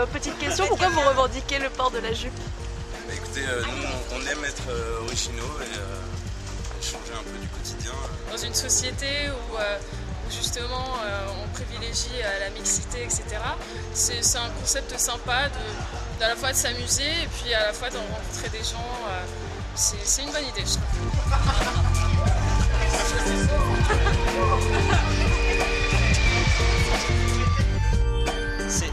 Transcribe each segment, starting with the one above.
petite question, pourquoi vous revendiquez le port de la jupe? Bah, écoutez, nous on aime être originaux et changer un peu du quotidien. Dans une société où justement on privilégie la mixité, etc. C'est un concept sympa à la fois de s'amuser et puis à la fois d'en rencontrer des gens. C'est une bonne idée, je trouve.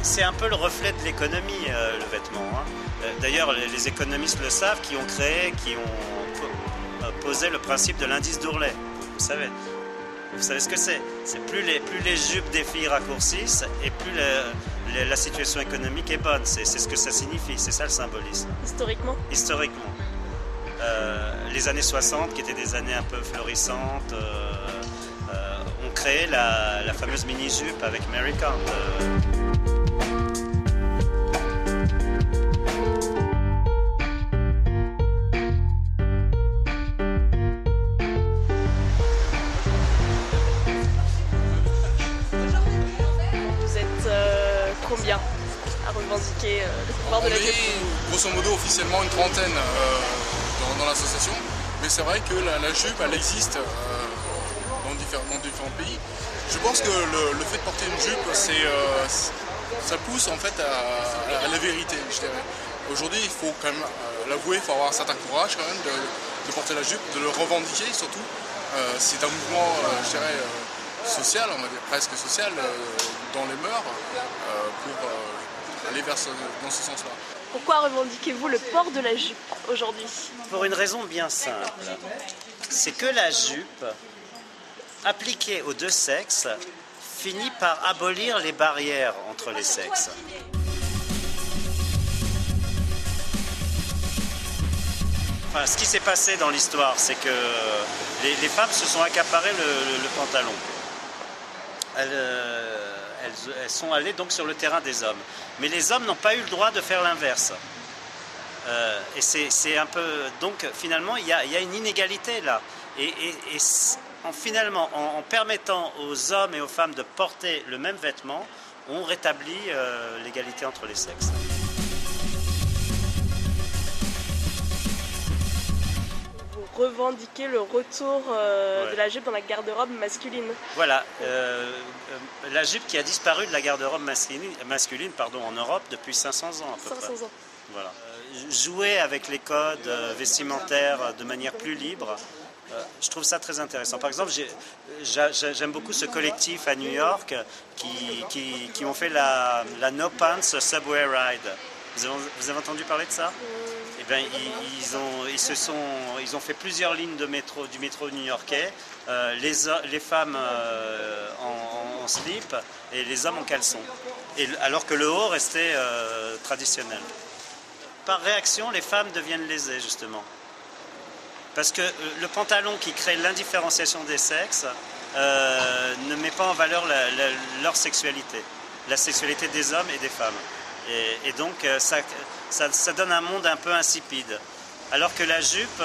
C'est un peu le reflet de l'économie, le vêtement. Hein. D'ailleurs, les économistes le savent, qui ont posé le principe de l'indice d'Ourlet. Vous savez ce que c'est. C'est plus les jupes des filles raccourcissent et plus la situation économique est bonne. C'est ce que ça signifie, c'est ça le symbolisme. Historiquement? Historiquement. Les années 60, qui étaient des années un peu florissantes, ont créé la fameuse mini-jupe avec Mary Count. Combien à revendiquer le pouvoir de la jupe? Grosso modo officiellement une trentaine dans l'association, mais c'est vrai que la jupe elle existe dans différents pays. Je pense que le fait de porter une jupe, ça pousse en fait à la vérité, je dirais. Aujourd'hui il faut quand même l'avouer, il faut avoir un certain courage quand même de porter la jupe, de le revendiquer surtout. C'est un mouvement, je dirais, social, on va dire presque social, dans les mœurs, pour aller dans ce sens-là. Pourquoi revendiquez-vous le port de la jupe aujourd'hui? Pour une raison bien simple, c'est que la jupe, appliquée aux deux sexes, finit par abolir les barrières entre les sexes. Enfin, ce qui s'est passé dans l'histoire, c'est que les femmes se sont accaparées le pantalon. Elles sont allées donc sur le terrain des hommes. Mais les hommes n'ont pas eu le droit de faire l'inverse. Et c'est un peu... Donc finalement, il y a une inégalité là. Et finalement, en permettant aux hommes et aux femmes de porter le même vêtement, on rétablit l'égalité entre les sexes. Revendiquer le retour de la jupe dans la garde-robe masculine. Voilà, la jupe qui a disparu de la garde-robe masculine en Europe depuis 500 ans à peu près. 500 ans. Voilà. Jouer avec les codes vestimentaires de manière plus libre, je trouve ça très intéressant. Par exemple, j'aime beaucoup ce collectif à New York qui ont fait la No Pants Subway Ride. Vous avez entendu parler de ça? Eh bien, ils ont fait plusieurs lignes du métro new-yorkais, les femmes en slip et les hommes en caleçon, alors que le haut restait traditionnel. Par réaction, les femmes deviennent lésées justement, parce que le pantalon qui crée l'indifférenciation des sexes ne met pas en valeur leur sexualité, la sexualité des hommes et des femmes. Et donc ça donne un monde un peu insipide. Alors que la jupe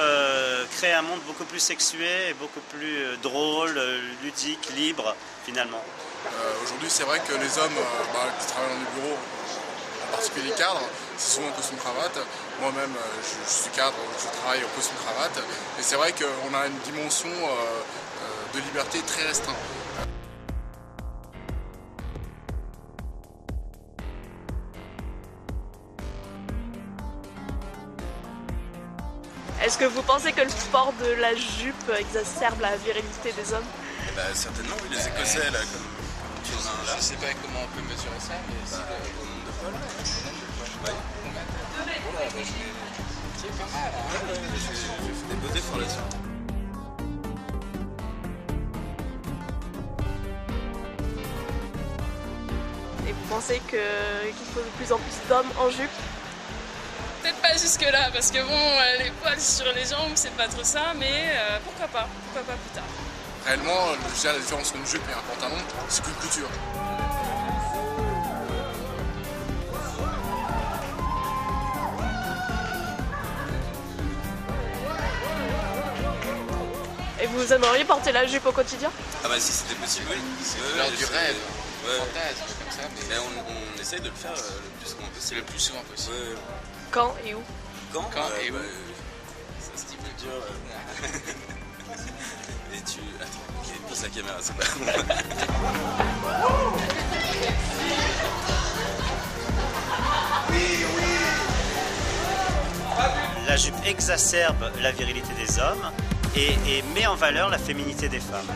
crée un monde beaucoup plus sexué et beaucoup plus drôle, ludique, libre finalement. Aujourd'hui c'est vrai que les hommes qui travaillent dans les bureaux, en particulier les cadres, c'est souvent en costume-cravate. Moi-même je suis cadre, je travaille en costume-cravate. Et c'est vrai qu'on a une dimension de liberté très restreinte. Est-ce que vous pensez que le port de la jupe exacerbe la virilité des hommes? Certainement, oui, les Écossais, là, comme tu en as un là. Je ne sais pas comment on peut mesurer ça, mais si au nombre de poils. c'est pas mal. J'ai fait des beaux efforts là-dessus. Et vous pensez qu'il faut de plus en plus d'hommes en jupe? Peut-être pas jusque là, parce que bon, les poils sur les jambes, c'est pas trop ça, mais pourquoi pas plus tard. Réellement, je dirais la différence entre une jupe et un pantalon, c'est qu'une couture. Et vous aimeriez porter la jupe au quotidien? Ah bah si c'était possible, oui. C'est l'heure du rêve. Ouais. fantasme comme ça, mais On essaye de le faire le plus souvent c'est possible. le plus souvent possible. Ouais. Quand et où? Quand, Quand et où? Ça se dit plus dur. Et tu... Attends, ok, pose la caméra, c'est pas... La jupe exacerbe la virilité des hommes et met en valeur la féminité des femmes.